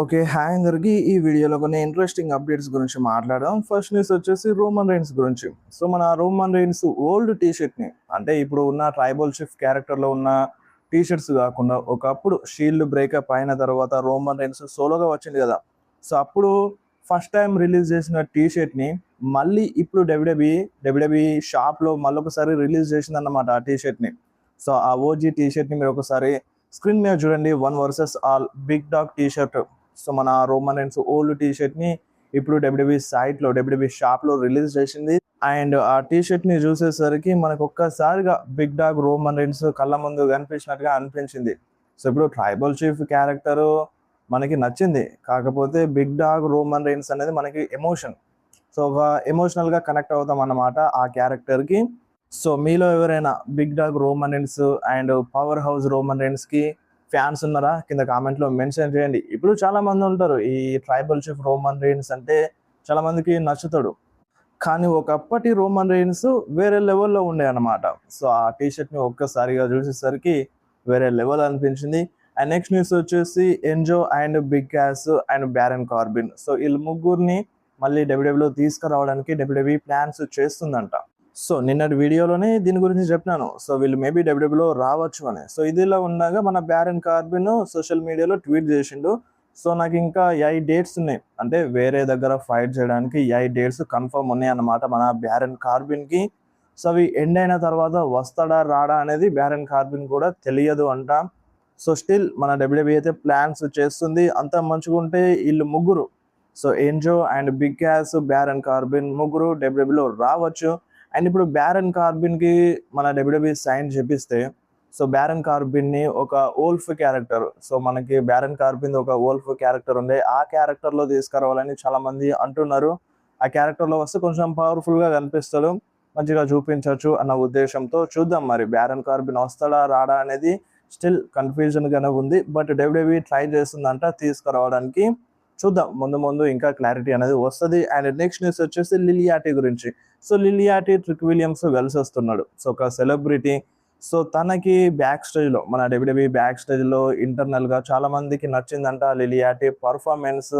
Okay. Hi అందరికి. ఈ వీడియోలో కొన్ని ఇంట్రెస్టింగ్ అప్డేట్స్ గురించి మాట్లాడదాం. ఫస్ట్ న్యూస్ వచ్చేసి రోమన్ రైన్స్ గురించి. సో, మన రోమన్ రైన్స్ ఓల్డ్ టీ షర్ట్‌ని అంటే ఇప్పుడు ఉన్న ట్రైబల్ చీఫ్ క్యారెక్టర్‌లో ఉన్న టీ షర్ట్స్ గాకుండా ఒకప్పుడు షీల్డ్ బ్రేకప్ అయిన తర్వాత రోమన్ రైన్స్ సోలోగా వచ్చింది గదా! సో, అప్పుడు ఫస్ట్ టైమ్ రిలీజ్ చేసిన టీ షర్ట్‌ని మళ్ళీ ఇప్పుడు డబ్ల్యూడబ్ల్యూఈ షాప్‌లో మళ్ళొకసారి రిలీజ్ చేసిందన్నమాట ఆ టీ షర్ట్‌ని. సో, ఆ ఓజీ టీ షర్ట్‌ని మీరు ఒకసారి స్క్రీన్ మీద చూడండి. 1 versus all big dog T shirt. So, మన రోమన్ రైన్స్ ఓల్డ్ టీ షర్ట్‌ని ఇప్పుడు డబ్ల్యూడబ్ల్యూఈ షాప్‌లో రిలీజ్ చేసింది. అండ్ ఆ టీ షర్ట్‌ని చూసేసరికి మనకు ఒక్కసారిగా బిగ్ డాగ్ రోమన్ రైన్స్ కళ్ళ ముందు కనిపించినట్టుగా అనిపించింది. సో, ఇప్పుడు ట్రైబల్ చీఫ్ క్యారెక్టరు మనకి నచ్చింది. కాకపోతే బిగ్ డాగ్ రోమన్ రైన్స్ అనేది మనకి ఎమోషన్. సో, ఒక ఎమోషనల్‌గా కనెక్ట్ అవుతాం అన్నమాట ఆ క్యారెక్టర్‌కి. సో, మీలో ఎవరైనా big dog Roman Reigns and power house Roman రైన్స్‌కి ఫ్యాన్స్ ఉన్నారా? కింద కామెంట్‌లో మెన్షన్ చేయండి. ఇప్పుడు చాలా మంది ఉంటారు. ఈ ట్రైబల్ చీఫ్ రోమన్ రైన్స్ అంటే చాలా మందికి నచ్చుతాడు. కానీ ఒకప్పటి రోమన్ రైన్స్ వేరే లెవెల్‌లో ఉండే అన్నమాట. సో, ఆ టీ షర్ట్‌ని ఒక్కసారిగా చూసేసరికి వేరే లెవెల్ అనిపించింది. అండ్ నెక్స్ట్ న్యూస్ వచ్చేసి Enzo and Big Cass and Baron Corbin. So, వీళ్ళు ముగ్గురిని మళ్ళీ డబ్ల్యూడబ్ల్యూఈలో తీసుకురావడానికి డబ్ల్యూడబ్ల్యూఈ ప్లాన్స్ చేస్తుందంట. సో, నిన్నటి వీడియోలోనే దీని గురించి చెప్పినాను. సో, వీళ్ళు మేబీ డబ్ల్యూడబ్ల్యూలో రావచ్చు అని. సో, ఇదిలా ఉండగా మన బ్యారన్ కార్బిన్ సోషల్ మీడియాలో ట్వీట్ చేసిండు. సో, నాకింకా 8 డేట్స్ ఉన్నాయి. అంటే వేరే దగ్గర ఫైట్ చేయడానికి 8 డేట్స్ కన్ఫర్మ్ ఉన్నాయన్నమాట మన బ్యారన్ కార్బిన్‌కి. సో, అవి ఎండ్ అయిన తర్వాత వస్తాడా? రాడా? అనేది బ్యారన్ కార్బిన్ కూడా తెలియదు అంట. సో, స్టిల్ మన డబ్ల్యూడబ్ల్యూఈ అయితే ప్లాన్స్ చేస్తుంది. అంతా మంచిగుంటే ఈళ్ళు ముగ్గురు so, Enzo and Big Cass, Baron Corbin ముగ్గురు డబ్ల్యూడబ్ల్యూలో రావచ్చు. అండ్ ఇప్పుడు బ్యారన్ కార్బిన్‌కి మన డబ్ల్యూడబ్ల్యూఈ సైన్ చేపిస్తే సో, బ్యారన్ కార్బిన్‌ని ఒక వోల్ఫ్ క్యారెక్టర్ సో, మనకి బ్యారన్ కార్బిన్‌ది ఒక వోల్ఫ్ క్యారెక్టర్ ఉండే. ఆ క్యారెక్టర్‌లో తీసుకురావాలని చాలామంది అంటున్నారు. ఆ క్యారెక్టర్‌లో వస్తే కొంచెం పవర్‌ఫుల్‌గా కనిపిస్తాడు. మంచిగా చూపించొచ్చు అన్న ఉద్దేశంతో చూద్దాం మరి బ్యారన్ కార్బిన్ వస్తాడా? రాడా? అనేది స్టిల్ కన్‌ఫ్యూజన్‌గానే ఉంది. బట్ డబ్ల్యూడబ్ల్యూఈ ట్రై చేస్తుందంట తీసుకురావడానికి. చూద్దాం ముందు ముందు ఇంకా క్లారిటీ అనేది వస్తది. అండ్ నెక్స్ట్ న్యూస్ వచ్చేసి లిలియాటీ గురించి. సో, లిలియాటీ ట్రిక్ విలియమ్స్ కలిసొస్తున్నాడు. సో, ఒక సెలబ్రిటీ. సో, తనకి బ్యాక్ స్టేజ్‌లో మన డబ్ల్యూడబ్ల్యూఈ బ్యాక్ స్టేజ్‌లో ఇంటర్నల్‌గా చాలా మందికి నచ్చిందంట లిలియాటీ పర్ఫార్మెన్స్.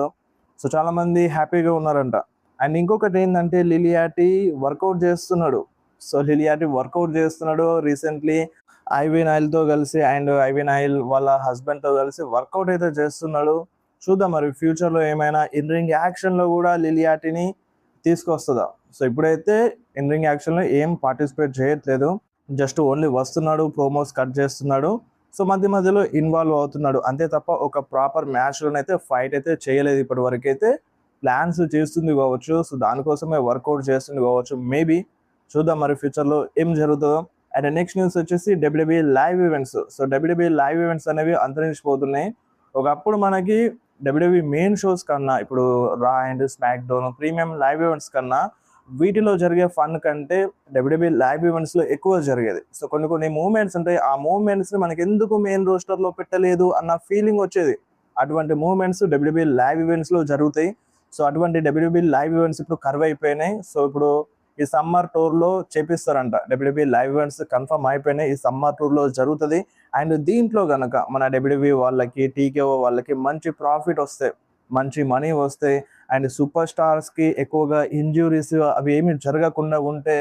సో, చాలా మంది హ్యాపీగా ఉన్నారంట. అండ్ ఇంకొకటి ఏందంటే లిలియాటీ వర్కౌట్ చేస్తున్నాడు. సో, లిలియాటీ వర్కౌట్ చేస్తున్నాడు. రీసెంట్‌లీ ఐవీ నైల్‌తో కలిసి అండ్ ఐవీ నైల్ వాళ్ళ హస్బెండ్‌తో కలిసి వర్కౌట్ అయితే చేస్తున్నాడు. చూద్దాం మరి ఫ్యూచర్‌లో ఏమైనా ఇన్ రింగ్ యాక్షన్‌లో కూడా లిలియాటీని తీసుకొస్తదా? సో, ఇప్పుడైతే ఇన్ రింగ్ యాక్షన్‌లో ఏం పార్టిసిపేట్ చేయట్లేదు. జస్ట్ ఓన్లీ వస్తున్నాడు, ప్రోమోస్ కట్ చేస్తున్నాడు. సో, మధ్య మధ్యలో ఇన్వాల్వ్ అవుతున్నాడు. అంతే తప్ప ఒక ప్రాపర్ మ్యాచ్‌లోనైతే ఫైట్ అయితే చేయలేదు ఇప్పటి వరకైతే. ప్లాన్స్ చేస్తుంది కావచ్చు. సో, దానికోసమే వర్కౌట్ చేస్తుంది కావచ్చు. మేబీ చూద్దాం మరి ఫ్యూచర్‌లో ఏం జరుగుతదో. అండ్ నెక్స్ట్ న్యూస్ వచ్చేసి WWE live events. So, WWE live events అనేవి అంతరించిపోతున్నాయి. ఒకప్పుడు మనకి డబ్ల్యూడబ్ల్యూఈ మెయిన్ షోస్ కన్నా ఇప్పుడు రా and smack down premium live events కన్నా వీటిలో జరిగే ఫన్ కంటే డబ్ల్యూడబ్ల్యూఈ లైవ్ ఈవెంట్స్‌లో ఎక్కువ జరిగేది. సో, కొన్ని కొన్ని మూవ్‌మెంట్స్ ఉంటాయి. ఆ మూవ్‌మెంట్స్‌ని మనకెందుకు మెయిన్ రోస్టర్‌లో పెట్టలేదు అన్న ఫీలింగ్ వచ్చేది. అటువంటి మూవ్‌మెంట్స్ డబ్ల్యూడబ్ల్యూఈ లైవ్ ఈవెంట్స్‌లో జరుగుతాయి. సో, అటువంటి డబ్ల్యూడబ్ల్యూఈ లైవ్ ఈవెంట్స్ ఇప్పుడు కరువైపోయినాయి. సో, ఇప్పుడు ఈ సమ్మర్ టూర్‌లో చేపిస్తారంట. డబ్ల్యూడబ్ల్యూఈ లైవ్ ఈవెంట్స్ కన్ఫర్మ్ అయిపోయినాయి. ఈ సమ్మర్ టూర్‌లో జరుగుతది. అండ్ దీంట్లో గనక మన డబ్ల్యూడబ్ల్యూఈ వాళ్ళకి, టీకేఓ వాళ్ళకి మంచి ప్రాఫిట్ వస్తాయి. మంచి మనీ వస్తాయి. అండ్ సూపర్ స్టార్స్‌కి ఎక్కువగా ఇంజ్యూరీస్ అవి ఏమి జరగకుండా ఉంటే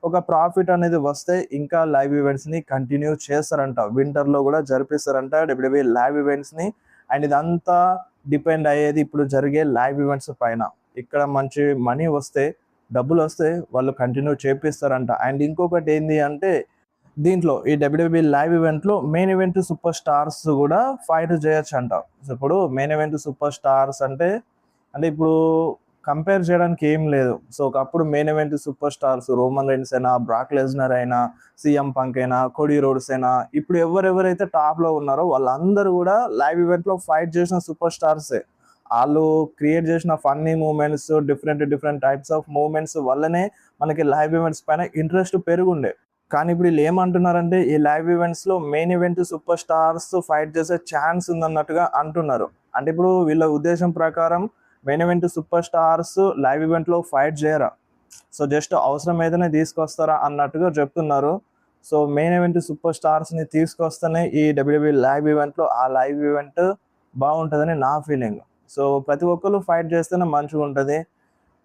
ఒక ప్రాఫిట్ అనేది వస్తే ఇంకా లైవ్ ఈవెంట్స్‌ని కంటిన్యూ చేస్తారంట. వింటర్‌లో కూడా జరిపిస్తారంట డబ్ల్యూడబ్ల్యూఈ లైవ్ ఈవెంట్స్‌ని. అండ్ ఇదంతా డిపెండ్ అయ్యేది ఇప్పుడు జరిగే లైవ్ ఈవెంట్స్ పైన. ఇక్కడ మంచి మనీ వస్తే, డబ్బులొస్తే వాళ్ళు కంటిన్యూ చేపిస్తారంట. అండ్ ఇంకొకటి ఏంది అంటే దీంట్లో ఈ డబ్ల్యూడబ్ల్యూఈ లైవ్ ఈవెంట్‌లో మెయిన్ ఈవెంట్ సూపర్ స్టార్స్ కూడా ఫైట్ చేయొచ్చంట. సో, ఇప్పుడు మెయిన్ ఈవెంట్ సూపర్ స్టార్స్ అంటే ఇప్పుడు కంపేర్ చేయడానికి ఏం లేదు. సో, ఒకప్పుడు main event super stars Roman Reigns అయినా, బ్రాక్ లెస్నర్ అయినా, సీఎం పంక్ అయినా, కోడీ రోడ్స్ అయినా ఇప్పుడు ఎవరెవరైతే టాప్‌లో ఉన్నారో వాళ్ళందరూ కూడా లైవ్ ఈవెంట్‌లో ఫైట్ చేసిన సూపర్ స్టార్సే. ఆళ్ళు క్రియేట్ చేసిన funny movements, different types of movements వల్లనే మనకి లైవ్ ఈవెంట్స్ పైన ఇంట్రెస్ట్ పెరిగుండే. కానీ ఇప్పుడు వీళ్ళు ఏమంటున్నారంటే ఈ లైవ్ ఈవెంట్స్‌లో main event super stars fight చేసే ఛాన్స్ ఉందన్నట్టుగా అంటున్నారు. అంటే ఇప్పుడు వీళ్ళ ఉద్దేశం ప్రకారం main event super stars live ఈవెంట్‌లో ఫైట్ చేయరా? సో, జస్ట్ అవసరమైతేనే తీసుకొస్తారా అన్నట్టుగా చెప్తున్నారు. సో, మెయిన్ ఈవెంట్ సూపర్ స్టార్స్‌ని తీసుకొస్తేనే ఈ డబ్ల్యూడబ్ల్యూఈ లైవ్ ఈవెంట్‌లో ఆ లైవ్ ఈవెంట్ బాగుంటదని నా ఫీలింగ్. సో ప్రతి ఒక్కరు ఫైట్ చేస్తేనే మంచిగా ఉంటుంది.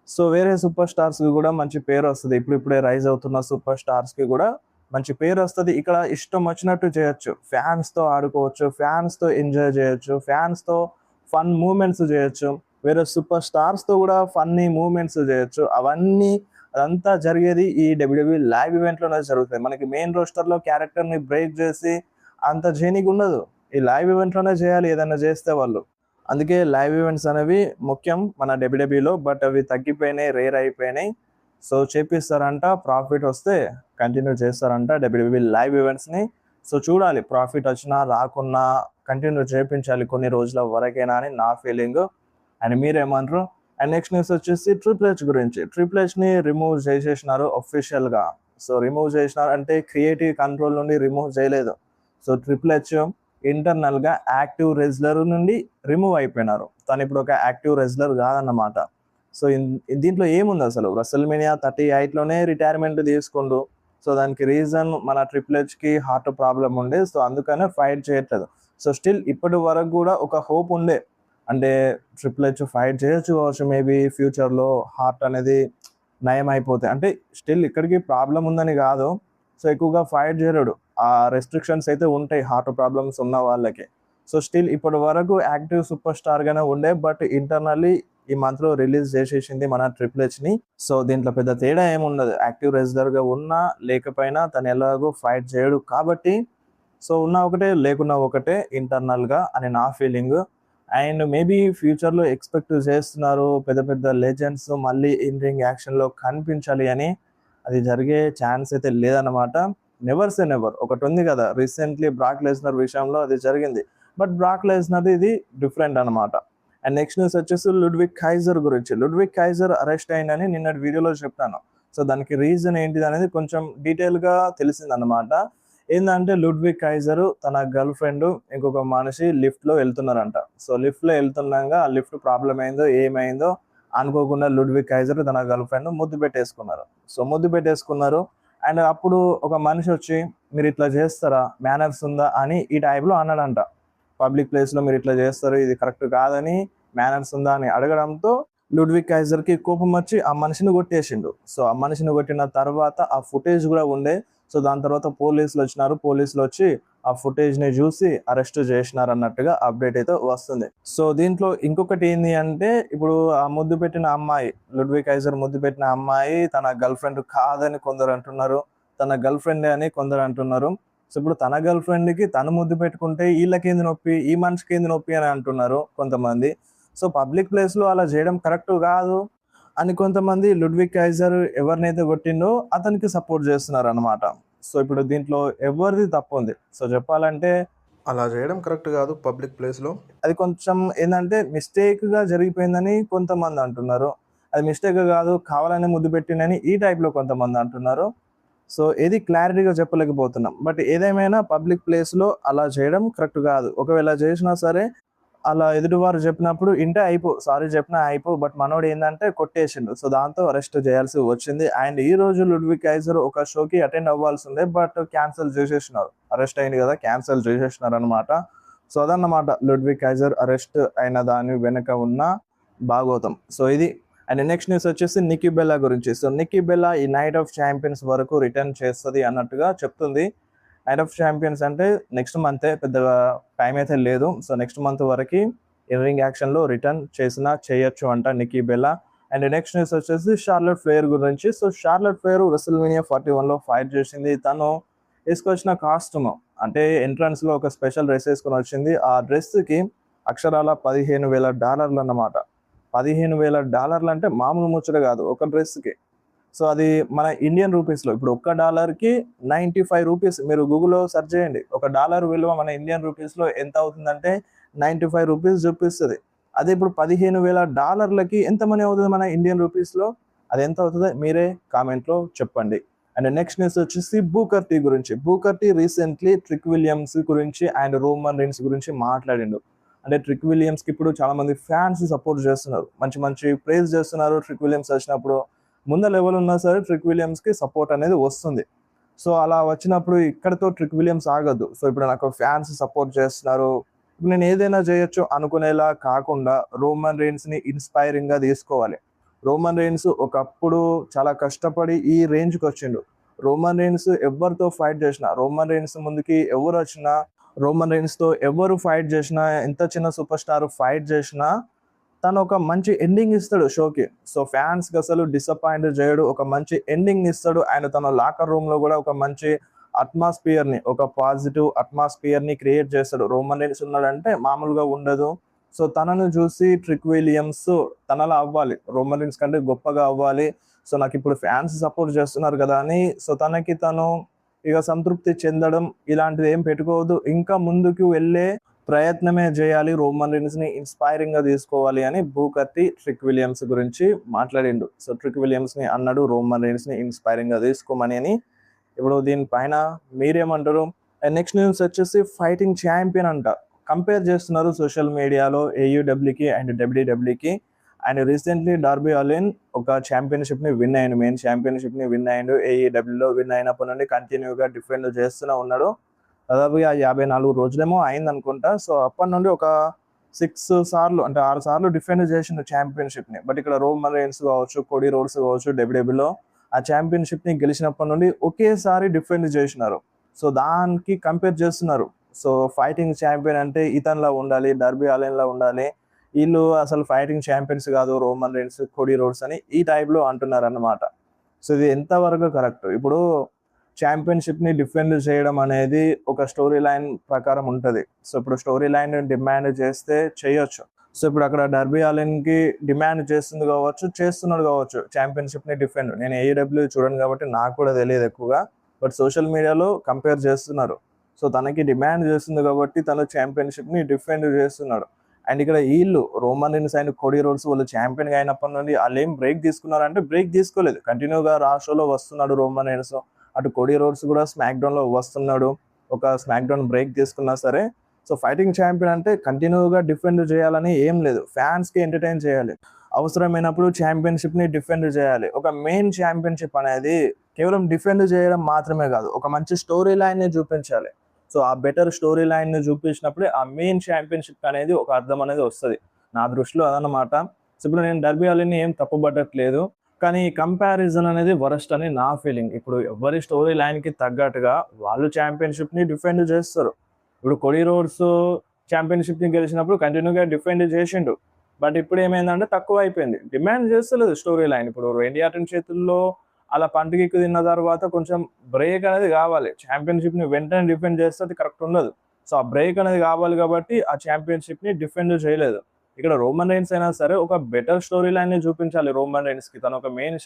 సో వేరే సూపర్ స్టార్స్కి కూడా మంచి పేరు వస్తుంది. ఇప్పుడిప్పుడే రైజ్ అవుతున్న సూపర్ స్టార్స్కి కూడా మంచి పేరు వస్తుంది. ఇక్కడ ఇష్టం వచ్చినట్టు చేయొచ్చు, ఫ్యాన్స్తో ఆడుకోవచ్చు, ఫ్యాన్స్తో ఎంజాయ్ చేయొచ్చు, ఫ్యాన్స్తో ఫన్ మూమెంట్స్ చేయొచ్చు, వేరే సూపర్ స్టార్స్తో కూడా ఫన్నీ మూమెంట్స్ చేయొచ్చు. అదంతా జరిగేది ఈ డబ్ల్యూడబ్ల్యూఈ లైవ్ ఈవెంట్లోనే జరుగుతాయి. మనకి మెయిన్ రోస్టర్లో క్యారెక్టర్ని బ్రేక్ చేసి అంత చేయనీకి ఉండదు. ఈ లైవ్ ఈవెంట్లోనే చేయాలి ఏదైనా చేస్తే వాళ్ళు. అందుకే లైవ్ ఈవెంట్స్ అనేవి ముఖ్యం మన డబ్ల్యూడబ్ల్యూఈలో. బట్ అవి తగ్గిపోయినాయి, రేర్ అయిపోయినాయి. సో చేపిస్తారంట, ప్రాఫిట్ వస్తే కంటిన్యూ చేస్తారంట డబ్ల్యూడబ్ల్యూఈ లైవ్ ఈవెంట్స్ని. సో చూడాలి, ప్రాఫిట్ వచ్చినా రాకున్నా కంటిన్యూ చేయించాలి కొన్ని రోజుల వరకైనా అని నా ఫీలింగ్. అండ్ మీరేమంటారు? అండ్ నెక్స్ట్ న్యూస్ వచ్చేసి ట్రిపుల్ హెచ్ గురించి. ట్రిపుల్ హెచ్ని రిమూవ్ చేసేసినారు అఫీషియల్గా. సో రిమూవ్ చేసినారు అంటే క్రియేటివ్ కంట్రోల్ నుండి రిమూవ్ చేయలేదు. సో ట్రిపుల్ హెచ్ ఇంటర్నల్గా యాక్టివ్ రెజ్లర్ నుండి రిమూవ్ అయిపోయినారు. తను ఇప్పుడు ఒక యాక్టివ్ రెజ్లర్ కాదన్నమాట. సో దీంట్లో ఏముంది అసలు? రెసల్మేనియా 38లోనే రిటైర్మెంట్ తీసుకుండు. సో దానికి రీజన్ మన ట్రిపుల్ హెచ్కి హార్ట్ ప్రాబ్లం ఉండే. సో అందుకనే ఫైట్ చేయట్లేదు. సో స్టిల్ ఇప్పటి వరకు కూడా ఒక హోప్ ఉండే, అంటే ట్రిపుల్ హెచ్ ఫైట్ చేయొచ్చు కావచ్చు మేబీ ఫ్యూచర్లో, హార్ట్ అనేది నయం అయిపోతే. అంటే స్టిల్ ఇక్కడికి ప్రాబ్లం ఉందని కాదు, సో ఎక్కువగా ఫైట్ చేయలేడు. ఆ రెస్ట్రిక్షన్స్ అయితే ఉంటాయి హార్ట్ ప్రాబ్లమ్స్ ఉన్న వాళ్ళకి. సో స్టిల్ ఇప్పటి వరకు యాక్టివ్ సూపర్ స్టార్గానే ఉండే. బట్ ఇంటర్నల్లీ ఈ మంత్లో రిలీజ్ చేసేసింది మన ట్రిపుల్ హెచ్ని. సో దీంట్లో పెద్ద తేడా ఏముండదు, యాక్టివ్ రెజ్లర్గా ఉన్నా లేకపోయినా తను ఎలాగో ఫైట్ చేయడు కాబట్టి. సో ఉన్నా ఒకటే లేకున్నా ఒకటే ఇంటర్నల్గా అని నా ఫీలింగ్. అండ్ మేబీ ఫ్యూచర్లో ఎక్స్పెక్ట్ చేస్తున్నారు పెద్ద పెద్ద లెజెండ్స్ మళ్ళీ ఇన్ రింగ్ యాక్షన్లో కనిపించాలి అని. అది జరిగే ఛాన్స్ అయితే లేదన్నమాట. Never say never. ఒకటి ఉంది కదా, రీసెంట్లీ బ్రాక్ లెస్నర్ విషయంలో అది జరిగింది. బట్ బ్రాక్ లెస్నర్ ఇది డిఫరెంట్ అనమాట. అండ్ నెక్స్ట్ న్యూస్ వచ్చేసి లుడ్విగ్ కైజర్ గురించి. లుడ్విగ్ కైజర్ అరెస్ట్ అయిందని నిన్నటి వీడియోలో చెప్పాను. సో దానికి రీజన్ ఏంటిది అనేది కొంచెం డీటెయిల్గా తెలిసిందన్నమాట. ఏంటంటే లుడ్విగ్ కైజర్ తన గర్ల్ ఫ్రెండ్ ఇంకొక మనిషి లిఫ్ట్లో వెళ్తున్నారంట. సో లిఫ్ట్లో వెళ్తున్నాగా ఆ లిఫ్ట్ ప్రాబ్లం అయిందో ఏమైందో అనుకోకుండా లుడ్విగ్ కైజర్ తన గర్ల్ ఫ్రెండ్ ముద్దు పెట్టేసుకున్నారు. అండ్ అప్పుడు ఒక మనిషి వచ్చి మీరు ఇట్లా చేస్తారా, మేనర్స్ ఉందా అని ఈ టైప్లో అన్నాడంట. పబ్లిక్ ప్లేస్లో మీరు ఇట్లా చేస్తారు, ఇది కరెక్ట్ కాదని, మేనర్స్ ఉందా అని అడగడంతో లుడ్విగ్ కైజర్కి కోపం వచ్చి ఆ మనిషిని కొట్టేసిండు. సో ఆ మనిషిని కొట్టిన తర్వాత ఆ ఫుటేజ్ కూడా ఉండే. సో దాని తర్వాత పోలీసులు వచ్చినారు. పోలీసులు వచ్చి ఆ ఫుటేజ్ని చూసి అరెస్ట్ చేసినారు అన్నట్టుగా అప్డేట్ అయితే వస్తుంది. సో దీంట్లో ఇంకొకటి ఏంటి అంటే, ఇప్పుడు ఆ ముద్దు పెట్టిన అమ్మాయి, లుడ్విగ్ కైజర్ ముద్దు పెట్టిన అమ్మాయి తన గర్ల్ ఫ్రెండ్ కాదని కొందరు అంటున్నారు, తన గర్ల్ ఫ్రెండే అని కొందరు అంటున్నారు. సో ఇప్పుడు తన గర్ల్ ఫ్రెండ్కి తను ముద్దు పెట్టుకుంటే వీళ్ళకేంది నొప్పి, ఈ మనిషికి ఏంది నొప్పి అని అంటున్నారు కొంతమంది. సో పబ్లిక్ ప్లేస్లో అలా చేయడం కరెక్ట్ కాదు అని కొంతమంది లుడ్విగ్ కైజర్ ఎవరినైతే కొట్టిండో అతనికి సపోర్ట్ చేస్తున్నారు అనమాట. సో ఇప్పుడు దీంట్లో ఎవరిది తప్పు ఉంది? సో చెప్పాలంటే అలా చేయడం కరెక్ట్ కాదు పబ్లిక్ ప్లేస్లో. అది కొంచెం ఏంటంటే మిస్టేక్గా జరిగిపోయిందని కొంతమంది అంటున్నారు. అది మిస్టేక్ కాదు, కావాలని ముద్దు పెట్టిందని ఈ టైప్లో కొంతమంది అంటున్నారు. సో ఏది క్లారిటీగా చెప్పలేకపోతున్నాం. బట్ ఏదేమైనా పబ్లిక్ ప్లేస్లో అలా చేయడం కరెక్ట్ కాదు. ఒకవేళ చేసినా సరే అలా ఎదుటివారు చెప్పినప్పుడు సారీ చెప్పినా అయిపో. బట్ మనోడు ఏంటంటే కొట్టేసిండు. సో దాంతో అరెస్ట్ చేయాల్సి వచ్చింది. అండ్ ఈ రోజు లుడ్విగ్ కైజర్ ఒక షోకి అటెండ్ అవ్వాల్సి ఉంది, బట్ క్యాన్సిల్ చేసేసినారు. అరెస్ట్ అయింది కదా, క్యాన్సిల్ చేసేసినారు అనమాట. సో అదన్నమాట లుడ్విగ్ కైజర్ అరెస్ట్ అయిన దాని వెనుక ఉన్న భాగోతం. సో ఇది. అండ్ నెక్స్ట్ న్యూస్ వచ్చేసి నిక్కీ బెల్లా గురించి. సో నిక్కీ బెల్లా ఈ నైట్ ఆఫ్ ఛాంపియన్స్ వరకు రిటర్న్ చేస్తుంది అన్నట్టుగా చెప్తుంది. నైట్ ఆఫ్ ఛాంపియన్స్ అంటే నెక్స్ట్ మంతే, పెద్దగా టైం అయితే లేదు. సో నెక్స్ట్ మంత్ వరకు ఇన్ రింగ్ యాక్షన్లో రిటర్న్ చేయొచ్చు అంట Nikki Bella. And next news వచ్చేసి షార్లెట్ ఫ్లేర్ గురించి. సో షార్లెట్ ఫ్లేర్ రెసల్మేనియా 41లో ఫైట్ చేసింది. తను వేసుకొచ్చిన కాస్ట్యూమ్ అంటే ఎంట్రన్స్లో ఒక స్పెషల్ డ్రెస్ వేసుకొని వచ్చింది. ఆ డ్రెస్కి అక్షరాల $15,000 అన్నమాట. $15,000 అంటే మామూలు ముచ్చట కాదు ఒక డ్రెస్కి. సో అది మన ఇండియన్ రూపీస్లో ఇప్పుడు $1కి 95 రూపీస్. మీరు గూగుల్లో సెర్చ్ చేయండి, $1 విలువ మన ఇండియన్ రూపీస్లో ఎంత అవుతుందంటే 95 రూపీస్ చూపిస్తుంది. అదే ఇప్పుడు $15,000కి ఎంత మనీ అవుతుంది మన ఇండియన్ రూపీస్లో? అది ఎంత అవుతుందో మీరే కామెంట్లో చెప్పండి. అండ్ నెక్స్ట్ న్యూస్ వచ్చేసి బూకర్ టీ గురించి. Booker T recently Trick Williams గురించి అండ్ రోమన్ రీన్స్ గురించి మాట్లాడిండు. అంటే ట్రిక్ విలియమ్స్కి ఇప్పుడు చాలా మంది ఫ్యాన్స్ సపోర్ట్ చేస్తున్నారు, మంచి మంచి ప్రైజ్ చేస్తున్నారు. ట్రిక్ విలియమ్స్ వచ్చినప్పుడు ముందు లెవెల్ ఉన్నా సరే ట్రిక్ విలియమ్స్కి సపోర్ట్ అనేది వస్తుంది. సో అలా వచ్చినప్పుడు ఇక్కడతో ట్రిక్ విలియమ్స్ ఆగద్దు. సో ఇప్పుడు నాకు ఫ్యాన్స్ సపోర్ట్ చేస్తున్నారు, ఇప్పుడు నేను ఏదైనా చేయొచ్చు అనుకునేలా కాకుండా రోమన్ రీన్స్ని ఇన్స్పైరింగ్గా తీసుకోవాలి. రోమన్ రీన్స్ ఒకప్పుడు చాలా కష్టపడి ఈ రేంజ్కి వచ్చిండు. రోమన్ రీన్స్ ఎవరితో ఫైట్ చేసినా, రోమన్ రీన్స్ ముందుకి ఎవరు వచ్చినా, రోమన్ రీన్స్తో ఎవరు ఫైట్ చేసినా, ఎంత చిన్న సూపర్ స్టార్ ఫైట్ చేసినా తను ఒక మంచి ఎండింగ్ ఇస్తాడు షోకి. సో ఫ్యాన్స్కి అసలు డిసప్పాయింట్ చేయడు, ఒక మంచి ఎండింగ్ ఇస్తాడు. ఆయన తన లాకర్ రూమ్లో కూడా ఒక మంచి అట్మాస్ఫియర్ని, ఒక పాజిటివ్ అట్మాస్ఫియర్ని క్రియేట్ చేస్తాడు. రోమన్ రీన్స్ ఉన్నాడంటే మామూలుగా ఉండదు. సో తనను చూసి ట్రిక్ విలియమ్స్ తనలా అవ్వాలి, రోమన్ రీన్స్ కంటే గొప్పగా అవ్వాలి. సో నాకు ఇప్పుడు ఫ్యాన్స్ సపోర్ట్ చేస్తున్నారు కదా అని సో తనకి తను ఇక సంతృప్తి చెందడం ఇలాంటిది ఏం పెట్టుకోవద్దు. ఇంకా ముందుకు వెళ్ళే ప్రయత్నమే చేయాలి, రోమన్ రీన్స్ని ఇన్స్పైరింగ్గా తీసుకోవాలి అని బూకర్టీ ట్రిక్ విలియమ్స్ గురించి మాట్లాడిండు. సో ట్రిక్ విలియమ్స్ని అన్నాడు రోమన్ రీన్స్ని ఇన్స్పైరింగ్గా తీసుకోమని అని. ఇప్పుడు దీనిపైన మీరేమంటారు? నెక్స్ట్ న్యూస్ వచ్చేసి ఫైటింగ్ ఛాంపియన్ అంట కంపేర్ చేస్తున్నారు సోషల్ మీడియాలో ఏయూడబ్ల్యూకి అండ్ డబ్ల్యూడబ్ల్యూకి. అండ్ రీసెంట్లీ డార్బీ అలిన్ ఒక ఛాంపియన్షిప్ని విన్ అయ్యాడు, మెయిన్ ఛాంపియన్షిప్ని విన్ అయ్యాడు. ఏఈడబ్ల్యూలో విన్ అయినప్పటి నుండి కంటిన్యూగా డిఫెండ్ చేస్తూనే ఉన్నాడు. దాదాపుగా 54 రోజులేమో అయింది అనుకుంటా. సో అప్పటి నుండి ఒక 6 సార్లు అంటే 6 సార్లు డిఫెండ్ చేసిండు ఛాంపియన్షిప్ని. బట్ ఇక్కడ రోమన్ రీన్స్ కావచ్చు, కోడీ రోడ్స్ కావచ్చు, డబ్ల్యూడబ్ల్యూలో ఆ ఛాంపియన్షిప్ని గెలిచినప్పటి నుండి ఒకేసారి డిఫెండ్ చేసినారు. సో దానికి కంపేర్ చేస్తున్నారు. సో ఫైటింగ్ ఛాంపియన్ అంటే ఇతన్లా ఉండాలి, డార్బీ అలిన్లా ఉండాలి, వీళ్ళు అసలు ఫైటింగ్ ఛాంపియన్స్ కాదు రోమన్ రీన్స్, కోడీ రోడ్స్ అని ఈ టైప్లో అంటున్నారు అన్నమాట. సో ఇది ఎంతవరకు కరెక్ట్? ఇప్పుడు ఛాంపియన్షిప్ని డిఫెండ్ చేయడం అనేది ఒక స్టోరీ లైన్ ప్రకారం ఉంటుంది. సో ఇప్పుడు స్టోరీ లైన్ డిమాండ్ చేస్తే చేయొచ్చు. సో ఇప్పుడు అక్కడ డార్బీ అలిన్కి డిమాండ్ చేస్తున్నాడు కావచ్చు ఛాంపియన్షిప్ని డిఫెండ్. నేను ఏఈడబ్ల్యూ చూడను కాబట్టి నాకు కూడా తెలియదు ఎక్కువగా, బట్ సోషల్ మీడియాలో కంపేర్ చేస్తున్నారు. సో తనకి డిమాండ్ చేస్తుంది కాబట్టి తను ఛాంపియన్షిప్ని డిఫెండ్ చేస్తున్నాడు. అండ్ ఇక్కడ వీళ్ళు Roman Reigns and Cody Rhodes వాళ్ళు ఛాంపియన్గా అయినప్పటి నుండి వాళ్ళు ఏం బ్రేక్ తీసుకున్నారంటే బ్రేక్ తీసుకోలేదు, కంటిన్యూగా రా షోలో వస్తున్నాడు రోమన్ రీన్స్. అటు కోడీ రోడ్స్ కూడా స్మాక్ డౌన్లో వస్తున్నాడు. ఒక స్మాక్ డౌన్ బ్రేక్ తీసుకున్నా సరే. సో ఫైటింగ్ ఛాంపియన్ అంటే కంటిన్యూగా డిఫెండ్ చేయాలని ఏం లేదు, ఫ్యాన్స్కి ఎంటర్టైన్ చేయాలి, అవసరమైనప్పుడు ఛాంపియన్షిప్ని డిఫెండ్ చేయాలి. ఒక మెయిన్ ఛాంపియన్షిప్ అనేది కేవలం డిఫెండ్ చేయడం మాత్రమే కాదు, ఒక మంచి స్టోరీ లైన్ని చూపించాలి. సో ఆ బెటర్ స్టోరీ లైన్ని చూపించినప్పుడే ఆ మెయిన్ ఛాంపియన్షిప్ అనేది ఒక అర్థం అనేది వస్తుంది. నా దృష్టిలో అదనమాట. సో ఇప్పుడు నేను డార్బీ అలిన్ని ఏం తప్పుపట్టట్లేదు, కానీ కంపారిజన్ అనేది వరస్ట్ అని నా ఫీలింగ్. ఇప్పుడు ఎవరి స్టోరీ లైన్కి తగ్గట్టుగా వాళ్ళు ఛాంపియన్షిప్ని డిఫెండ్ చేస్తారు. ఇప్పుడు కోడీ రోడ్స్ ఛాంపియన్షిప్ని గెలిచినప్పుడు కంటిన్యూగా డిఫెండ్ చేసిండు. బట్ ఇప్పుడు ఏమైందంటే తక్కువ అయిపోయింది, డిమాండ్ చేస్తలేదు స్టోరీ లైన్. ఇప్పుడు రెండి ఆటన్ చేతుల్లో అలా పంటకి తిన్న తర్వాత కొంచెం బ్రేక్ అనేది కావాలి. ఛాంపియన్షిప్ని వెంటనే డిఫెండ్ చేస్తే అది కరెక్ట్ ఉండదు. సో ఆ బ్రేక్ అనేది కావాలి కాబట్టి ఆ ఛాంపియన్షిప్ని డిఫెండ్ చేయలేదు. ఇక్కడ రోమన్ రీన్స్ అయినా సరే ఒక బెటర్ స్టోరీ లైన్ని చూపించాలి రోమన్ రీన్స్కి. తను ఒక మెయిన్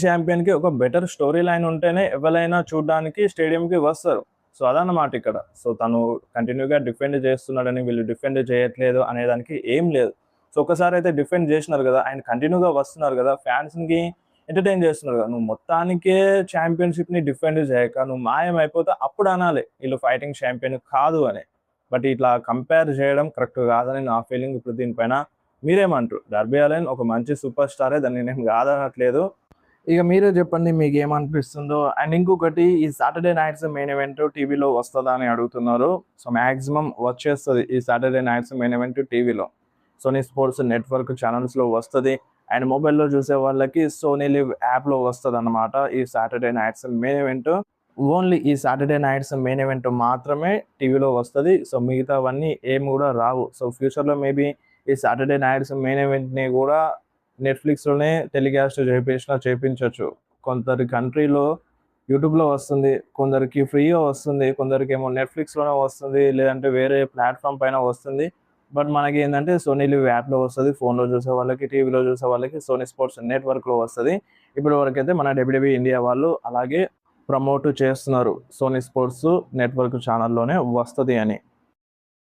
ఛాంపియన్కి ఒక బెటర్ స్టోరీ లైన్ ఉంటేనే ఎవరైనా చూడడానికి స్టేడియంకి వస్తారు. సో అదన్నమాట ఇక్కడ. సో తను కంటిన్యూగా డిఫెండ్ చేస్తున్నాడని వీళ్ళు డిఫెండ్ చేయట్లేదు అనేదానికి ఏం లేదు. సో ఒకసారి అయితే డిఫెండ్ చేసినారు కదా, ఆయన కంటిన్యూగా వస్తున్నారు కదా, ఫ్యాన్స్కి ఎంటర్టైన్ చేస్తున్నారు కదా. నువ్వు మొత్తానికే ఛాంపియన్షిప్ని డిఫెండ్ చేయక నువ్వు మాయం అయిపోతే అప్పుడు అనాలి వీళ్ళు ఫైటింగ్ ఛాంపియన్ కాదు అని. బట్ ఇట్లా కంపేర్ చేయడం కరెక్ట్ కాదని నా ఫీలింగ్. ఇప్పుడు దీనిపైన మీరేమంటారు? డార్బీ అలిన్ ఒక మంచి సూపర్ స్టారే, దాన్ని నేను కాదనట్లేదు. ఇక మీరే చెప్పండి మీకు ఏమనిపిస్తుందో. అండ్ ఇంకొకటి, ఈ సాటర్డే నైట్స్ మెయిన్ ఈవెంట్ టీవీలో వస్తుందా అని అడుగుతున్నారు. సో మ్యాక్సిమం వచ్చేస్తుంది ఈ సాటర్డే నైట్స్ మెయిన్ ఈవెంట్ టీవీలో. సోనీ స్పోర్ట్స్ నెట్వర్క్ ఛానల్స్లో వస్తుంది. అండ్ మొబైల్లో చూసే వాళ్ళకి సోనీ లివ్ యాప్లో వస్తుంది అన్నమాట ఈ Saturday nights main event. Only ఈ సాటర్డే నైట్స్ మెయిన్ ఈవెంట్ మాత్రమే టీవీలో వస్తుంది. సో మిగతావన్నీ ఏమి కూడా రావు. సో ఫ్యూచర్లో మేబీ ఈ సాటర్డే నైట్స్ మెయిన్ ఈవెంట్ని కూడా నెట్ఫ్లిక్స్లోనే టెలికాస్ట్ చేయించవచ్చు. కొందరి కంట్రీలో యూట్యూబ్లో వస్తుంది, కొందరికి ఫ్రీగా వస్తుంది, కొందరికి ఏమో నెట్ఫ్లిక్స్లోనే వస్తుంది, లేదంటే వేరే ప్లాట్ఫామ్ పైన వస్తుంది. బట్ మనకి ఏంటంటే సోనీ లివ్ యాప్లో వస్తుంది, ఫోన్లో చూసే వాళ్ళకి, టీవీలో చూసే వాళ్ళకి సోనీ స్పోర్ట్స్ నెట్వర్క్లో వస్తుంది. ఇప్పటి వరకైతే మన డబ్ల్యూడబ్ల్యూఈ ఇండియా వాళ్ళు అలాగే ప్రమోట్ చేస్తున్నారు, సోనీ స్పోర్ట్స్ నెట్వర్క్ ఛానల్లోనే వస్తుంది అని.